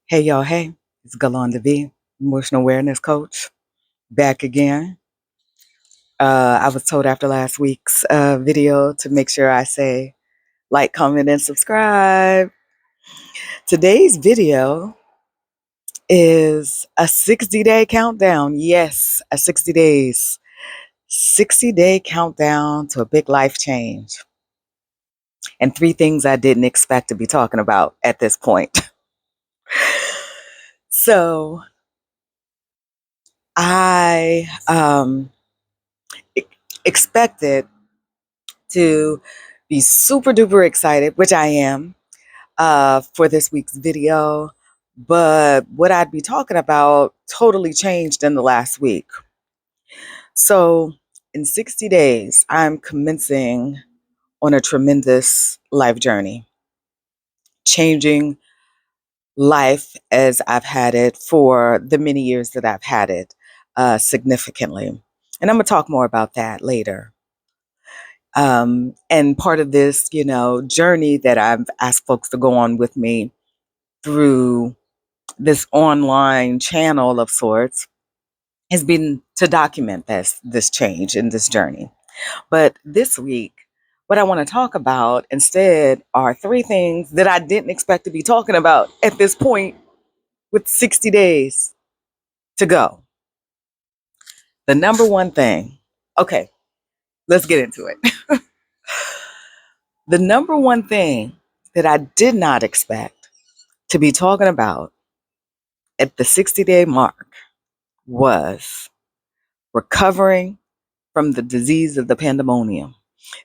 Hey y'all, hey, it's Galanda V, emotional awareness coach, back again. I was told after last week's video to make sure I say like, comment, and subscribe. Today's video is a 60-day countdown. Yes, a 60 days, 60-day countdown to a big life change. And 3 things I didn't expect to be talking about at this point. So I expected to be super duper excited, which I am, for this week's video. But what I'd be talking about totally changed in the last week. So in 60 days, I'm commencing on a tremendous life journey, changing life as I've had it for the many years that I've had it significantly. And I'm going to talk more about that later. And part of this, journey that I've asked folks to go on with me through this online channel of sorts has been to document this change and this journey. But this week, what I want to talk about instead are 3 things that I didn't expect to be talking about at this point with 60 days to go. The number one thing, okay, let's get into it. The number one thing that I did not expect to be talking about at the 60-day mark was recovering from the disease of the pandemonium.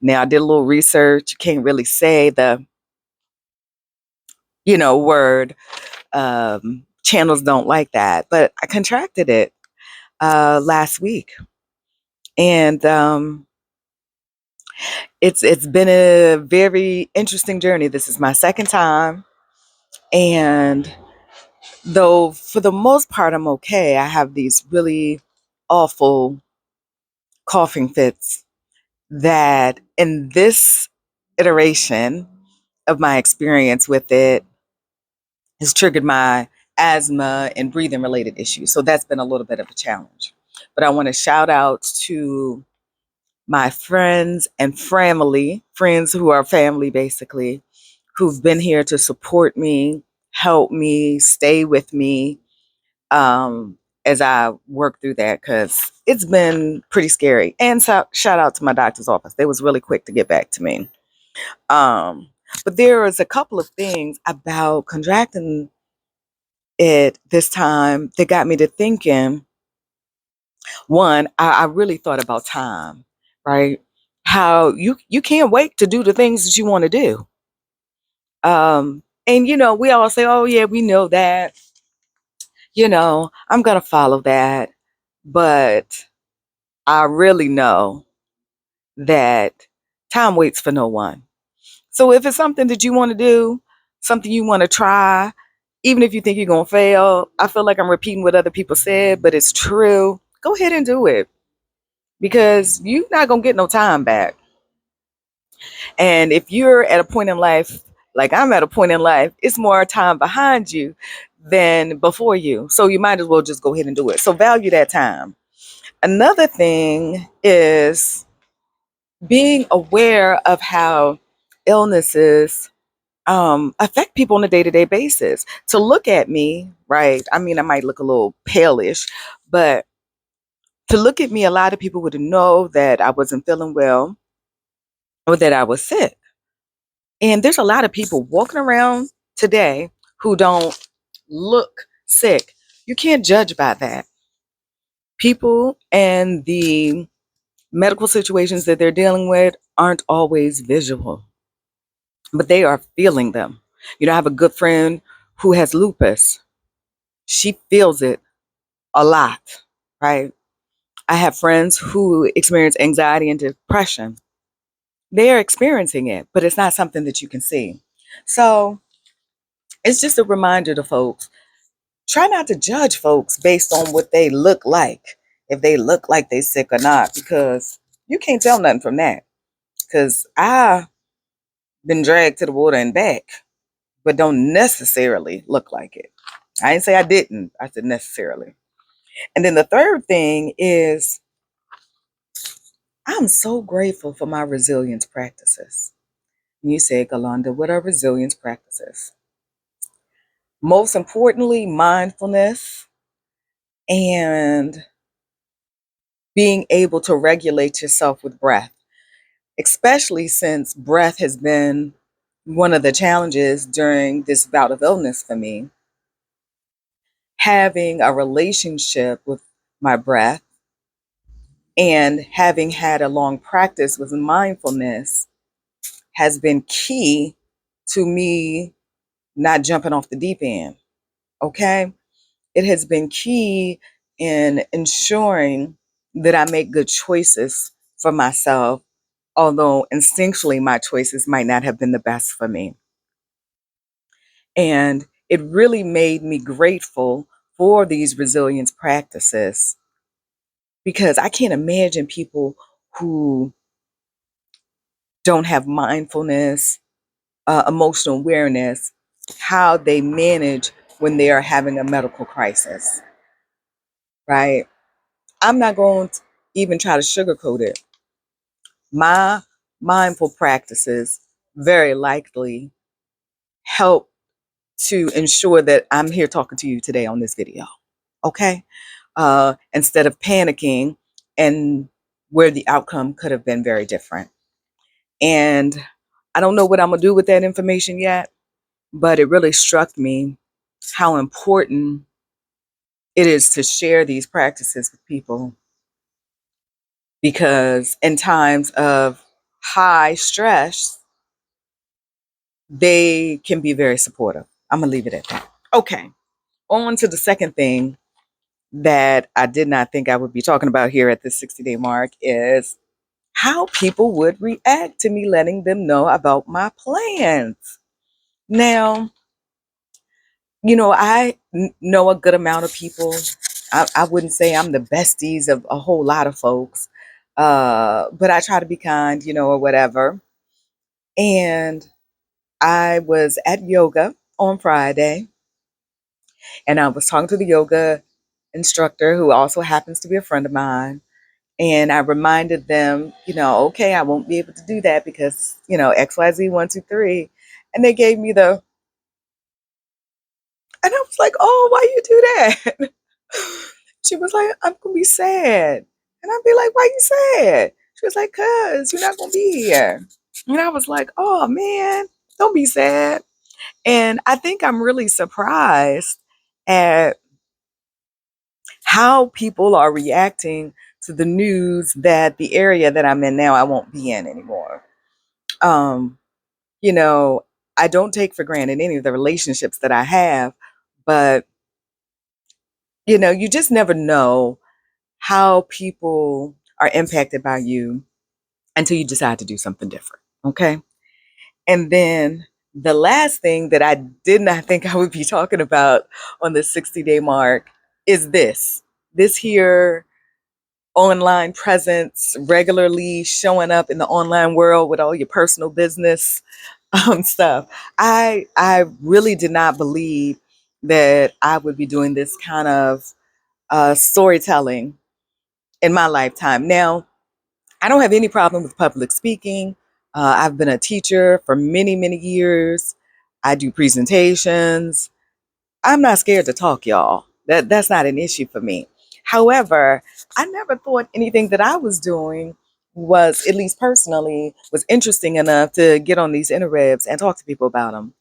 Now, I did a little research. You can't really say the, word. Channels don't like that, but I contracted it last week, and it's been a very interesting journey. This is my second time, and though for the most part I'm okay, I have these really awful coughing fits that in this iteration of my experience with it has triggered my asthma and breathing related issues. So that's been a little bit of a challenge. But I want to shout out to my friends and family, friends who are family basically, who've been here to support me, help me, stay with me as I work through that, because it's been pretty scary. And so, shout out to my doctor's office. They was really quick to get back to me. But there was a couple of things about contracting it this time that got me to thinking. One, I really thought about time, right? How you can't wait to do the things that you want to do. And we all say, oh yeah, we know that, I'm gonna follow that. But I really know that time waits for no one. So if it's something that you want to do, something you want to try, even if you think you're going to fail, I feel like I'm repeating what other people said, but it's true. Go ahead and do it, because you're not going to get no time back. And if you're at a point in life, like I'm at a point in life, it's more time behind you than before you. So you might as well just go ahead and do it. So value that time. Another thing is being aware of how illnesses affect people on a day-to-day basis. To look at me, right? I mean, I might look a little palish, but to look at me, a lot of people would know that I wasn't feeling well or that I was sick. And there's a lot of people walking around today who don't look sick. You can't judge by that. People and the medical situations that they're dealing with aren't always visual, but they are feeling them. I have a good friend who has lupus. She feels it a lot, right? I have friends who experience anxiety and depression. They're experiencing it, but it's not something that you can see. So it's just a reminder to folks, try not to judge folks based on what they look like, if they look like they sick or not, because you can't tell nothing from that. Because I've been dragged to the water and back, but don't necessarily look like it. I didn't say I didn't. I said necessarily. And then the third thing is I'm so grateful for my resilience practices. You said, Galanda, what are resilience practices? Most importantly, mindfulness and being able to regulate yourself with breath, especially since breath has been one of the challenges during this bout of illness for me. Having a relationship with my breath and having had a long practice with mindfulness has been key to me not jumping off the deep end. Okay. It has been key in ensuring that I make good choices for myself, although instinctually my choices might not have been the best for me. And it really made me grateful for these resilience practices because I can't imagine people who don't have mindfulness, emotional awareness, how they manage when they are having a medical crisis, right? I'm not going to even try to sugarcoat it. My mindful practices very likely help to ensure that I'm here talking to you today on this video. Okay. Instead of panicking and where the outcome could have been very different. And I don't know what I'm going to do with that information yet, but it really struck me how important it is to share these practices with people because in times of high stress, they can be very supportive. I'm going to leave it at that. Okay. On to the second thing that I did not think I would be talking about here at the 60-day mark is how people would react to me letting them know about my plans. Now, know a good amount of people. I wouldn't say I'm the besties of a whole lot of folks, but I try to be kind, or whatever. And I was at yoga on Friday, and I was talking to the yoga instructor who also happens to be a friend of mine. And I reminded them, okay, I won't be able to do that because, XYZ 1, 2, 3. And they gave me and I was like, oh, why you do that? She was like, I'm gonna be sad. And I'd be like, why you sad? She was like, cause you're not gonna be here. And I was like, oh man, don't be sad. And I think I'm really surprised at how people are reacting to the news that the area that I'm in now I won't be in anymore. Um, you know, I don't take for granted any of the relationships that I have, but you just never know how people are impacted by you until you decide to do something different. Okay. And then the last thing that I did not think I would be talking about on the 60-day mark is this here online presence, regularly showing up in the online world with all your personal business stuff. I really did not believe that I would be doing this kind of storytelling in my lifetime. Now, I don't have any problem with public speaking. I've been a teacher for many, many years. I do presentations. I'm not scared to talk, y'all. That's not an issue for me. However, I never thought anything that I was doing was, at least personally, was interesting enough to get on these interwebs and talk to people about them.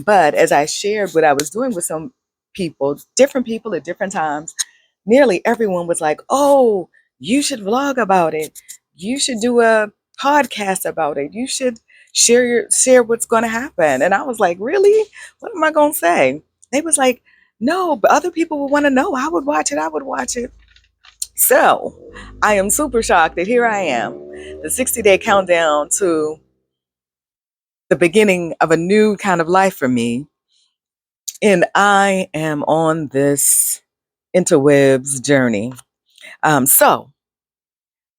But as I shared what I was doing with some people, different people at different times, nearly everyone was like, oh, you should vlog about it. You should do a podcast about it. You should share what's going to happen. And I was like, really? What am I going to say? They was like, no, but other people would want to know. I would watch it. I would watch it. So I am super shocked that here I am, the 60-day countdown to the beginning of a new kind of life for me. And I am on this interwebs journey. So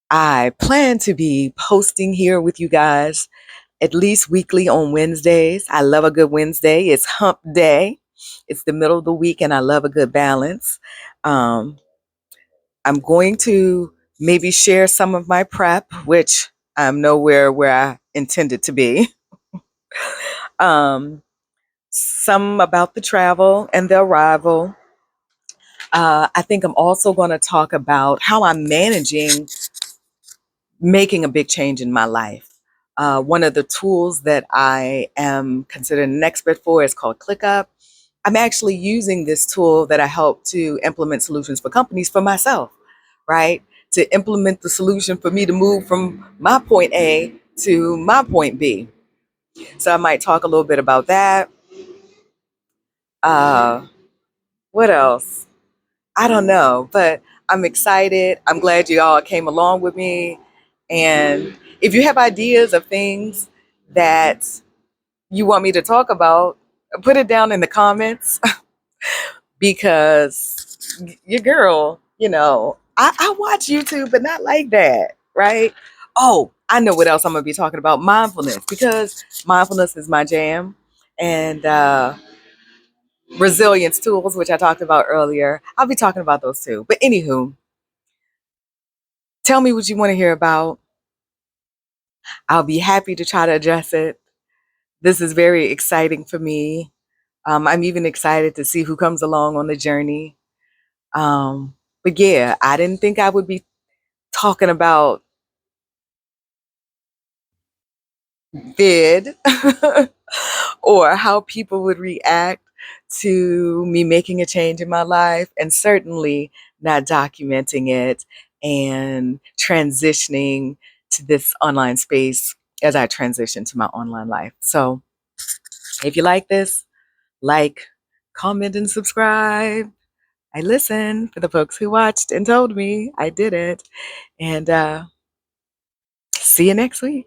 I plan to be posting here with you guys at least weekly on Wednesdays. I love a good Wednesday. It's hump day. It's the middle of the week and I love a good balance. Um, I'm going to maybe share some of my prep, which I'm nowhere where I intended to be. Um, some about the travel and the arrival. I think I'm also going to talk about how I'm managing making a big change in my life. One of the tools that I am considered an expert for is called ClickUp. I'm actually using this tool that I help to implement solutions for companies for myself, right? To implement the solution for me to move from my point A to my point B. So I might talk a little bit about that. Uh, what else? I don't know, but I'm excited. I'm glad you all came along with me. And if you have ideas of things that you want me to talk about, put it down in the comments because your girl, I watch YouTube, but not like that, right? Oh, I know what else I'm going to be talking about, mindfulness, because mindfulness is my jam. And resilience tools, which I talked about earlier. I'll be talking about those too. But anywho, tell me what you want to hear about. I'll be happy to try to address it. This is very exciting for me. I'm even excited to see who comes along on the journey. But yeah, I didn't think I would be talking about vid or how people would react to me making a change in my life, and certainly not documenting it and transitioning to this online space as I transition to my online life. So if you like this, like, comment, and subscribe. I listen for the folks who watched and told me I did it. And see you next week.